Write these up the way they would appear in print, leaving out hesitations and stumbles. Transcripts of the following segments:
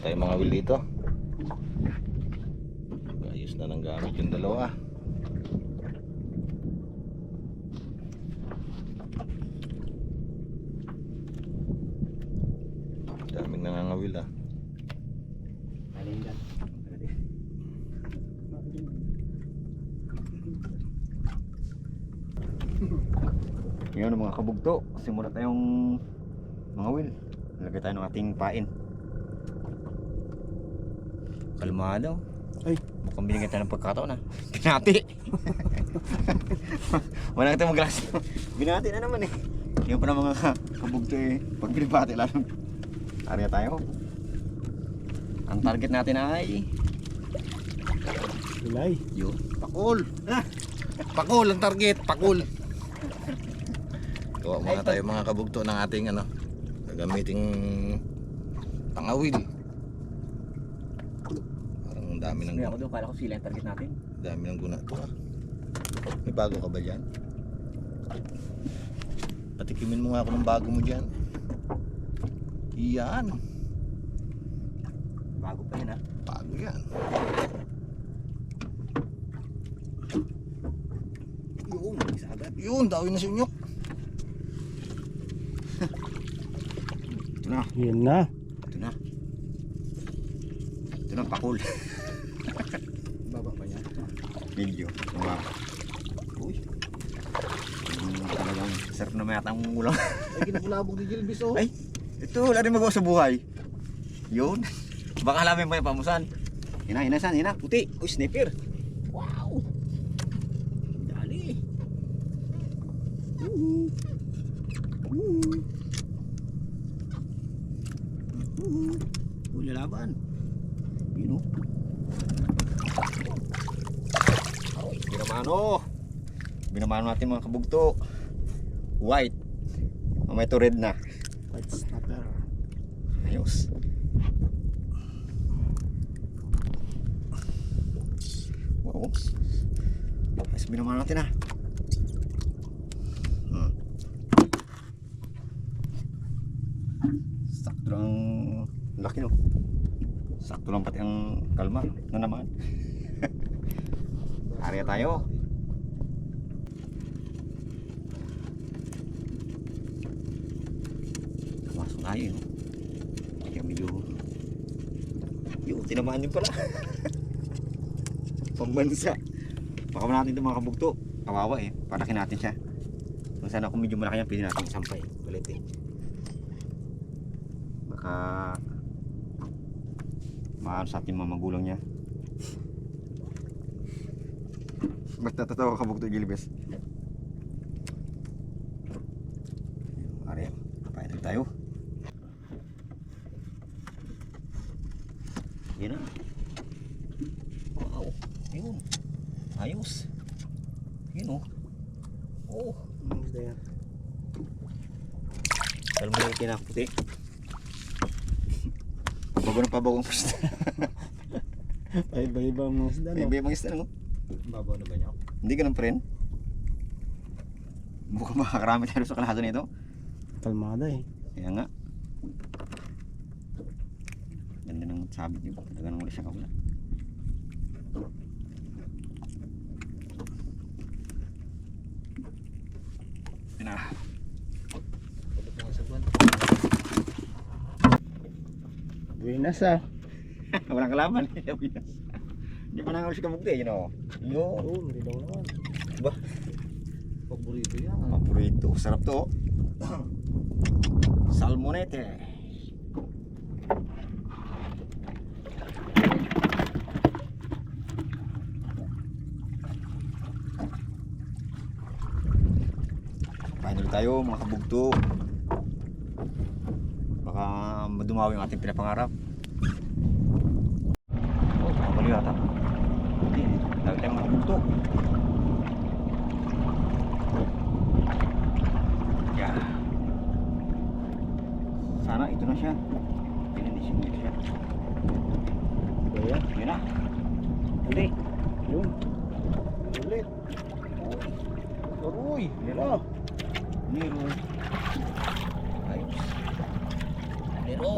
tayo mga will dito. Ayos na ng gamit yung dalawa. Daming nangangawil ah. Alin dyan? Ngayon mga kabugto, simula tayong mga will. Nalagay tayo ng ating pain. Kalmado. Ay, mukhang binigyan tayo ng pagkataon na. Binati. Wala natin maglas. Binati na naman eh. Yung pa na mga kabugto eh. Pag binibati lalo. Arya tayo. Ang target natin ay Ilay. yun. Pakul! Pakul ang target, pakul! Gawa muna tayo mga kabugto ng ating ano, gagamiting pangawil. Parang dami ng Sabi ako doon, kala ko sila yung target natin. dami ng guna to ah. May bago ka ba dyan? Patikimin mo nga ako ng bago mo dyan. Iyan. Bago pa yun ha. Bago yan. Yun, isa agad. Yun, dawin na si Unyok. Ito na. Yan na. Ito na. Ito na, pakul. Baba pa niya. Medyo. Uy. Talagang sarap na mayata ang ulam. Ay, kinabulabog ni Gilbis oh. Ay, ito, wala rin magawa sa buhay. Yun. Baka halamin pa yung pamusan. Hina, san, hina. Puti. Uy, sniper. Wow. Dali. Uy, lalaban. Yun o. Binamano. Binamano natin mga kabugto. White. Mamaya ito red na. White snapper. Ayos. Wow. Ayos binamano natin ah. Sakto lang laki no. Sakto lang pati ang kalmar na naman. Area tayo. Masok tayo no. Kaya medyo yun, tinamaan yun pala. Pambansa. Baka mo natin ito mga kabugto. Kawawa eh, panakin natin siya. Kung sana kung medyo malaki yan, pwede natin isampay. Balit eh. Baka maano sa ating mga magulang niya. Basta totoo ka kabugto, Gilbes. Ari, kapain na tayo. Yan na. Wow, yun. Ayos. Yun oh. Oh. Ang isda yan. Alam mo yung kinaputi. Pabago ng pabago ang pusta. Paiba-iba ang mga isda, May no? iba mga isda no? Babaw na ba niya? Hindi ganun pa rin. Mukhang makakarami tayo sa kalahado nito. Kalmada eh. Kaya nga. Ganda ng sabit nyo. Talaga nang wala siya kawala. Yan na. Buenas ah. Walang kalaban. Hindi pa nangaw si kabugti. You know. Yo. Oo, hindi daw naman. Ba? Paborito yan. Paborito. Sarap to. Salmonete. Paano tayo mga kabugto. Baka madumawi yung ating pinapangarap. Oh, makabali yata. Hindi, dami tayong mga kabugto. Yeah. Sana ito na siya. Pininisin mo siya. Ba yan? Yun na. Huli. Yun. Ulit. Uy. Nero. Nero. Ayos. Nero.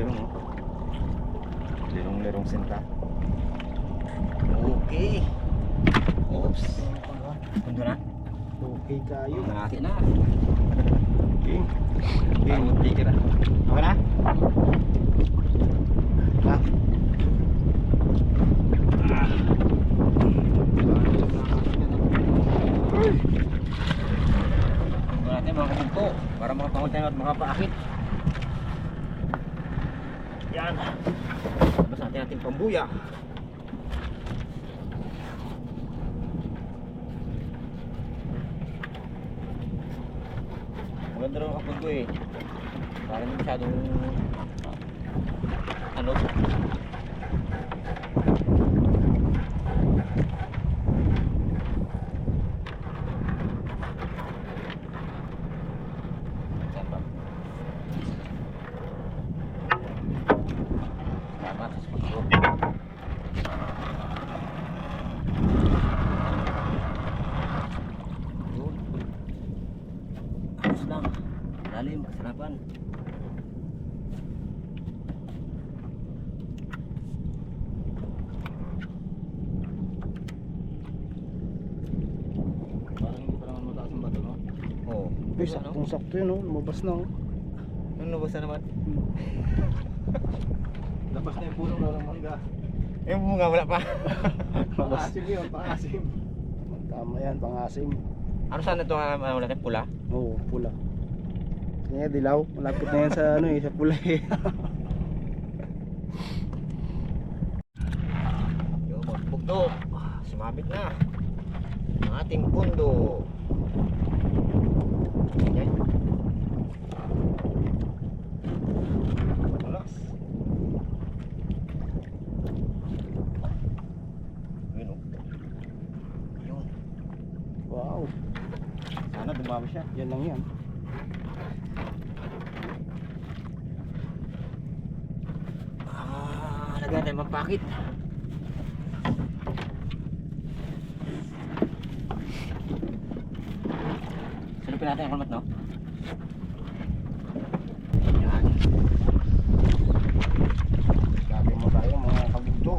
Ayun oh. Lirong-lirong sinta. Okay. Oops. Punto na. Okay kayo. Nangati na. King. King. Tigil na. Okay na? Ha? Ito natin mga kabugto para makapangod tayo at makapaakit. Yan. Tapos natin pambuya. Maganda rin ang kapag ko eh. Parang hindi masyadong ano. Saan ba? Salamat sa sponsor. Yun. Ayos lang. Lalim, kasarapan. Parang hindi pa naman mataas ang bato, no? Oo. Uy, saktong-sakto yun, oh. Lumabas na, oh. Ano nabas na naman? Labas na yung puno ng mangga. Yung bunga wala pa. Pangasim yun, pangasim. Tama yan, pangasim. Ano saan ito ang wala tayong pula? Oo, pula. Kaya dilaw, malapit na yan sa ano eh, sa pula eh. Yung magbugdo. Sumabit na. Ang ating pundo. Yan. Relax. Yun o. Yun. Wow, Sana dumami siya. yan lang yan. Lagyan tayo magpakit. Salupin natin ang kulmat, no? Yan. Sabi mo tayo mga kabugto.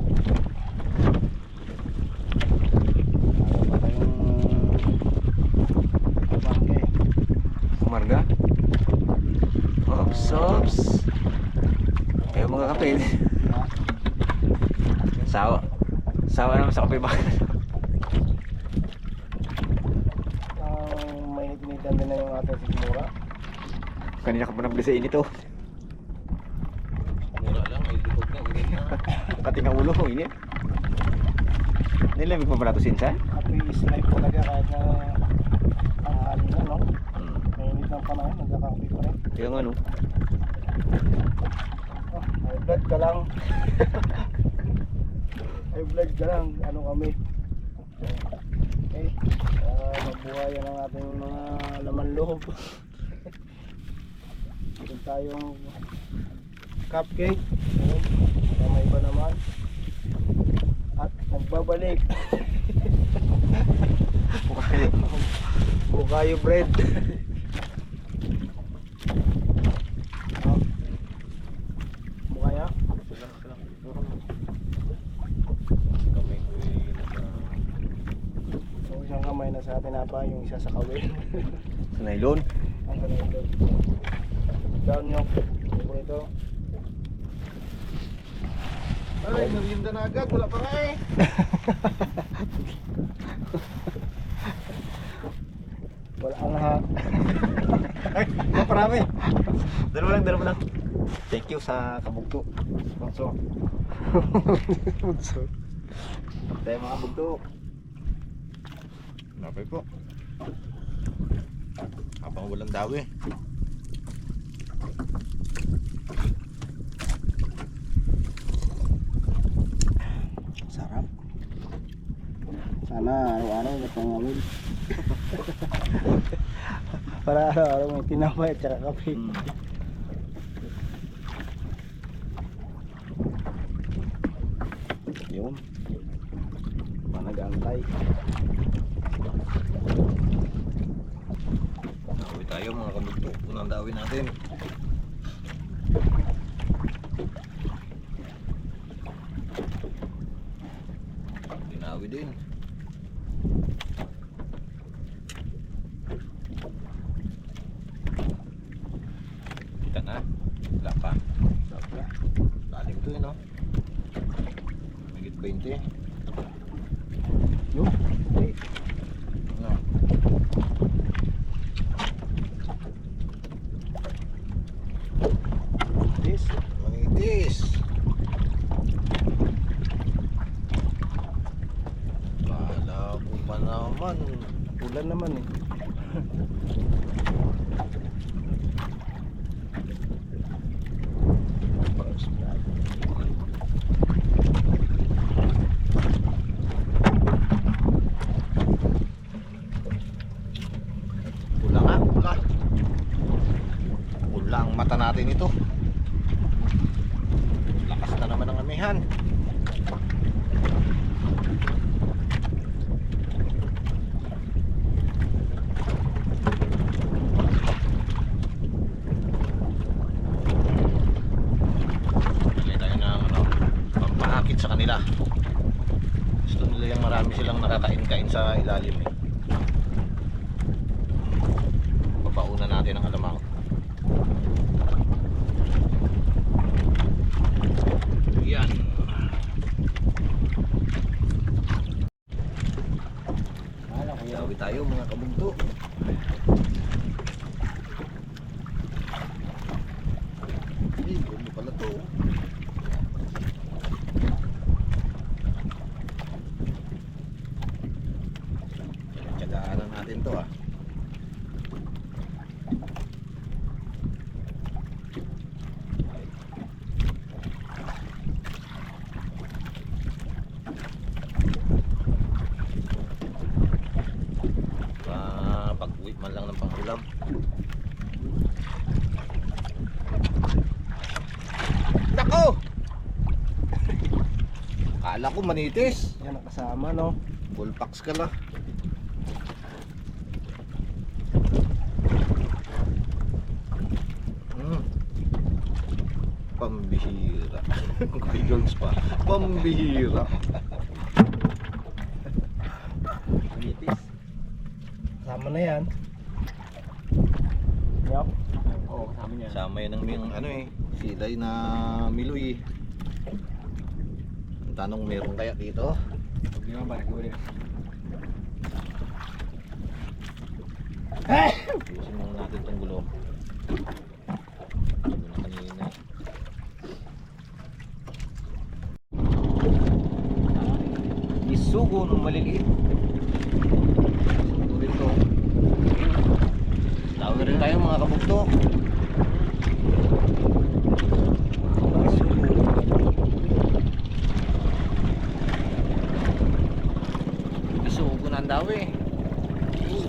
Ano ba tayong abangke? Umarga. Ops, ops. Kayo mga kapil. Sawa. Sawa naman sa kape ba? Mainit-initan din na yung ating sigmura. Kanina ka pa nabili sa init oh. Mura lang, ay likod na, ulit na. Kating ang ulo ko, init. Nilamig pa pala ito sinsa? Happy is life talaga kahit na ang halin na, no? Mainit ng panahon, nagkakapi pa rin. Yung ano? Oh, high blood ka lang. High blood ka lang, ano kami. Okay, mabuhayan ang ating mga laman loob. Ito tayong cupcake. May iba naman. At nagbabalik. Bukayo bread. Bukaya? Yung isang kamay na sa tinapa, yung isa sa kawin. Sa nylon? Ang ganun doon. Down yung ito. Ay, merienda na agad, wala pa nga eh. Wala ang ha. Ay, maparami. Dalawa lang. Thank you sa kabugto. Sponsor. Tayo mga bugto. Napay po. Habang walang dawi. Sarap. Sana araw-araw gatong ngawin. Para araw-araw may tinapay at saka kape. Yun. Panag-antay. Dawi tayo mga kabugto. Unang dawi natin. ito no? Higit 20. Yun. Okay. No. This. Manitis. Kala ko pa naman. Ulan naman eh. Pula nga, pula. Pula ang mata natin ito. Lakas na naman ang amihan. Bili tayo ng pampahakit sa kanila. Gusto nila yung marami silang nakakain-kain sa ilalim eh. Papauna natin ang alamang. Yan. Yawi tayo mga kabugto. Gumo pala to. Tiyadaanan natin to ah. Pag-uwi man lang ng pangulam. Nako! Kala ko manitis. Yan ang kasama no. Full packs ka na. Pambihira. Girls pa. Pambihira. Manitis. Kasama na yan. Yup. Oo, kasama niya. Sama yun ng ano eh, silay na miloy. Ang tanong meron kaya dito? Hindi mo ba nag-uli? Ayusin muna natin itong gulo. Gulo na kanina. Isugo ng maliliit. Ito rin to. Tawag na rin tayo mga kabugto. Isugo na ang dawi.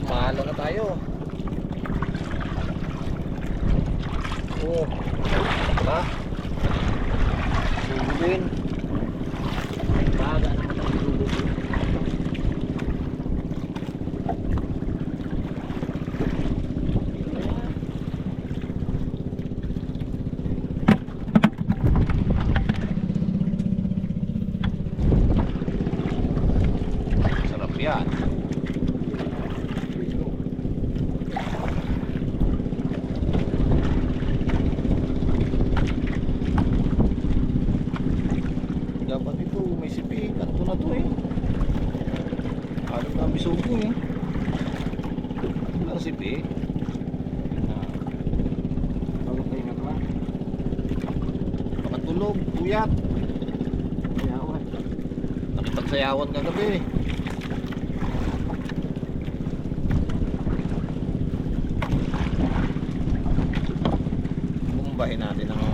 Mahalo na tayo. Oh. Diba? Sugo din. Baga naman ang sugo din. Sarap yan. Dapat ito may sipi. Kanto na to eh. Alam na ang bisugo eh. Walang sipi. Bago tayo nga ba? Makatulog, tuyat. Yawan. Nakipagsayawan kagabi. Bumbahin natin ng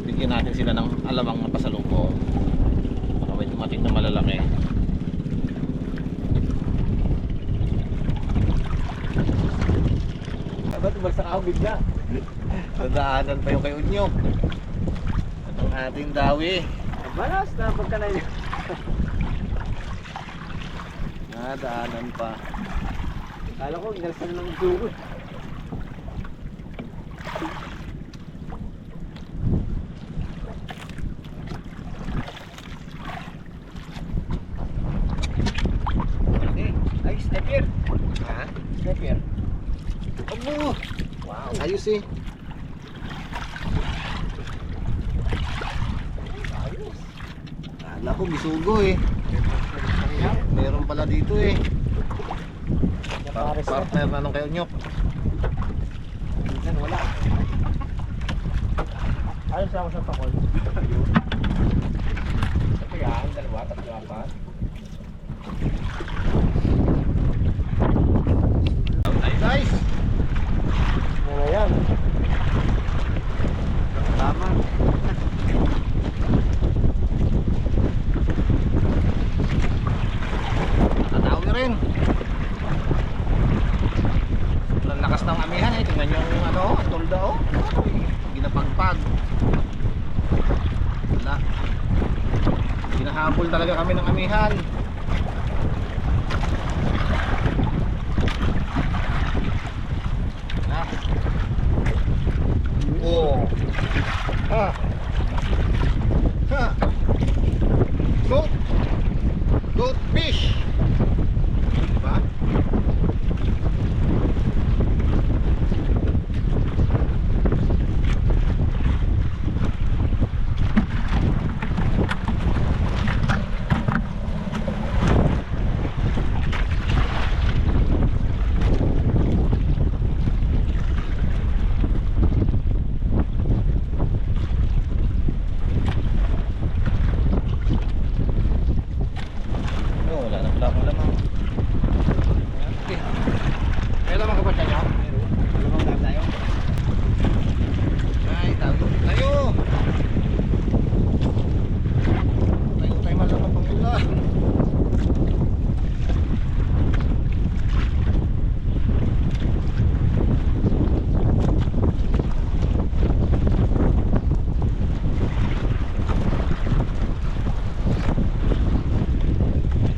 bigyan natin sila ng alamang na pasalubong. Baka may dumating na malalaki. Dapat umalsak ako bigla. Nadaanan pa yung kay Unyok. At ang ating dawi. Balas na pagka na yun. Nadaanan pa. Kala ko, inalsan ng dugo. Ay, sniper. Ha? Sniper. Abo! Wow! Ayos eh. Kala ko bisugo eh. Meron pala dito eh. Pares na. Partner na nung kayo nyok. Minsan wala. Ayos ako sa pakol. Ito yan, dalawa, tatlo, apat. Ay guys. Muna yan. Tama. Tatawi rin. Sobrang lakas ng amihan eh. Tingnan yung ano, tolda oh. Ginapagpag. Wala. Ginahabol talaga kami ng amihan. Na. Oh. Ha. Ha. Goat. Goat fish. Diba? Oh, wala na pala akong lamang. Okay. May lamang ka ba siya niya? Lamang dam tayo. Ay, tayo. Tayo! Tayo tayo malamang pangulan.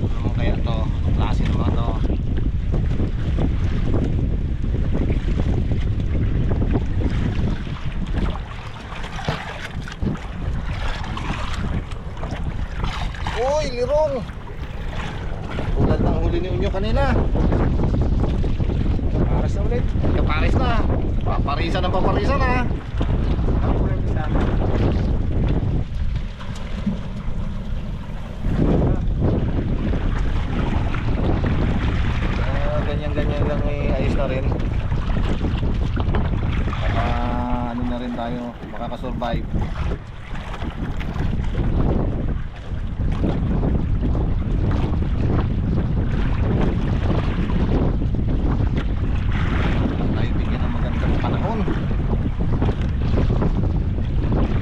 Ano naman kaya to? Anong klase naman to? Uy, lirong! Tulad ng huli ni Unyo kanina. Pares na ulit. Kaparis na. Paparisan ng paparisan ha. Ako ulit isa. Ganyan-ganyan lang eh, ayos na rin. Baka ano na rin tayo, makakasurvive. Tayo bigyan ng magandang panahon.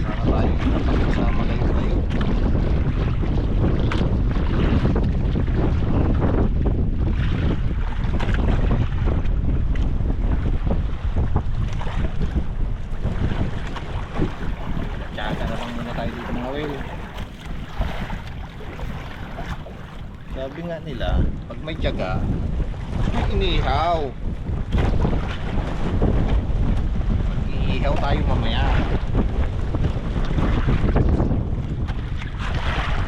Sana tayo nakapag sa malayo-layo. Tsaka na lang muna tayo dito mga whale. Sabi nga nila, pag may tiyaga, may inihaw. Mag-iihaw tayo mamaya.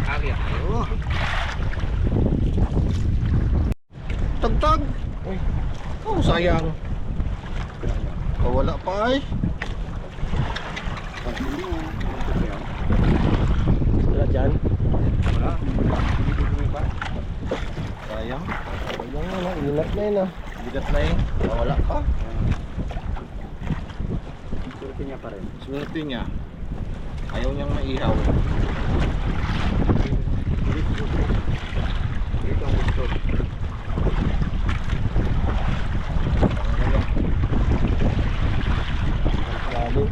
Kaya tayo. Tagtag! Uy. Oh, sayang. Kawala pa ay. Wala dyan. Wala. Hindi lumipat. Sayang. Wala nga na. Inat na yun ah. Bigat na eh. Kawala pa. Surti niya pa rin. Swerte niya. Ayaw niyang maihaw. Dito ang gusto. Lalo.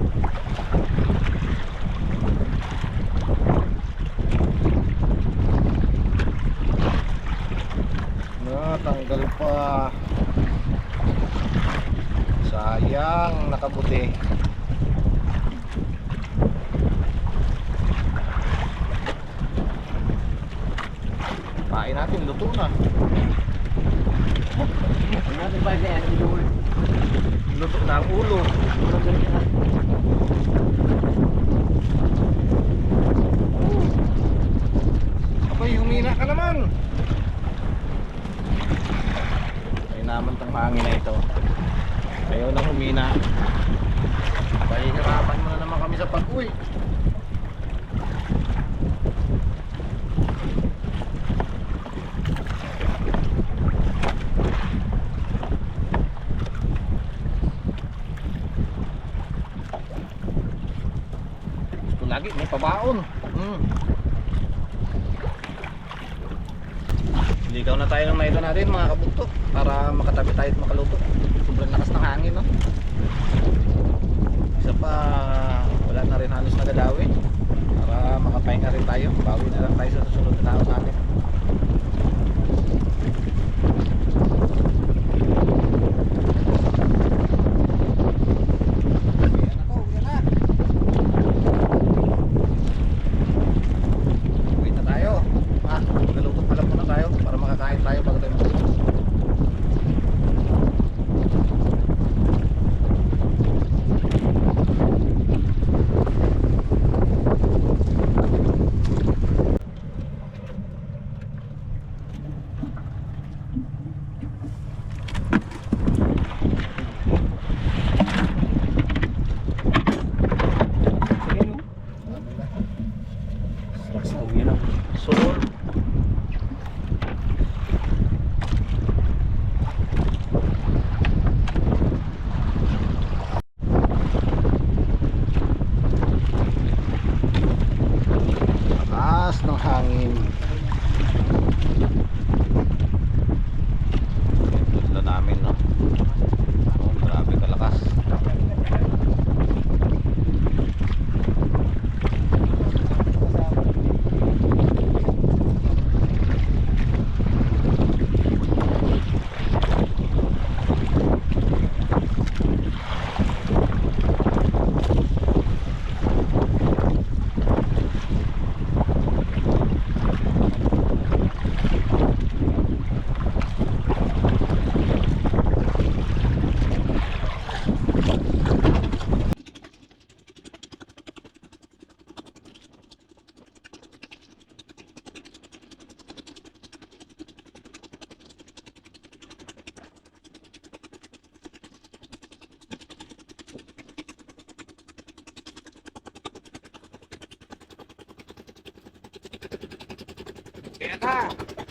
Natanggal pa. Sayang, nakabuti. Pain natin, luto na. Natin pa yan. Luto na ang ulo. Abay, humina ka naman. Ay naman tang hangin na ito. Ayaw nang humina. Pahihirapan mo na naman kami sa pag-uwi. Lagi may pabaon. Ligaw na tayo ng naito natin mga kabuktok para makatabi tayo at makaluto. Sobrang lakas ng hangin, no? Isa pa, wala na rin halos nagadawin para makapahinga rin tayo. Bawi na lang tayo sa susunod na araw natin. Uwi na tayo. Naluto pala muna tayo para makakain tayo bago tayo matulog. Sol. Lakas ng hangin. Ito namin, no? Oh, grabe kalakas. Kaya ka!